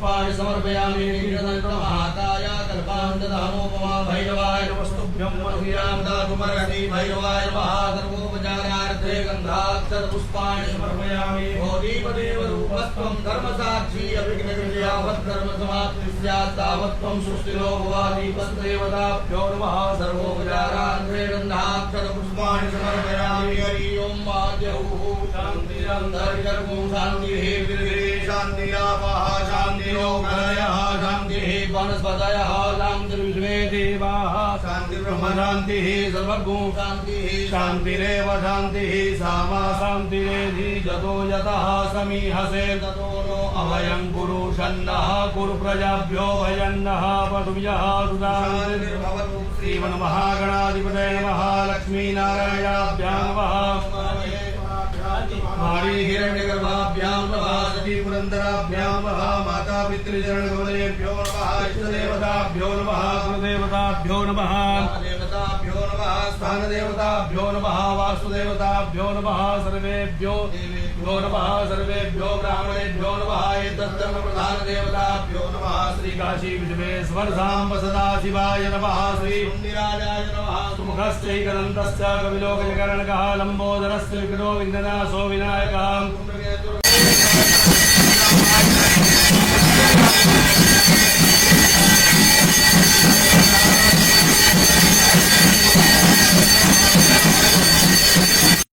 पुष्पाणि समर्पयामि महाकाय कल्पान्तधामोपमा भैरवाय नमस्तुभ्यं मनोभिराम दातुमर्हति भैरवाय महाधर्मोपचारार्थे गन्धाक्षर पुष्पाणि समर्पयामि भोदीपदेव रूपस्त्वं धर्मसाक्षी अभिघ्नविद्यावत् धर्मसमाप्तिः स्यात् तावत् त्वं सुस्थिरो भवामि तद्देवताभ्यो नमः सर्वोपचारार्थे गन्धाक्षर पुष्पाणि समर्पयामि हरि ओं महादेवः शान्तिरन्तरिकर्मो शान्तिः विर्गिरे शान्तिरापः शान्तिरोगणयः शान्तिः वनस्पतयः शान्तिर्विश्वे देवाः शान्तिर्ब्रह्म शान्तिः सर्वगो शान्तिः शान्तिरेव शान्तिः सामा शान्तिरेधि जतो यतः समीहसे ततो नो अभयं कुरु षण्णः कुरु प्रजाभ्यो भयन्नः पशुभ्यः सुशान्तिर्भवतु श्रीमन्महागणाधिपतये नमः लक्ष्मीनारायणाभ्यां नमः मारी हिरण्यगर्भाभ्यां नमः सती पुरन्दराभ्यां नमः माता पितृचरणकमलेभ्यो नमः इष्टदेवताभ्यो नमः कुलदेवताभ्यो नमः देवताभ्यो नमः स्थानदेवताभ्यो नमः वास्तुदेवताभ्यो नमः सर्वेभ्यो नमः सर्वेभ्यो ब्राह्मणेभ्यो नमः एतद्धर्मप्रधानदेवताभ्यो नमः श्रीकाशी विश्वेश्वर साम्ब सदाशिवाय नमः श्रीमुनिराजाय नमः सुमुखश्चैकदन्तश्च कविलोकजकर्णकः लम्बोदरस्य विघ्नो विघ्ननाशो विनायकः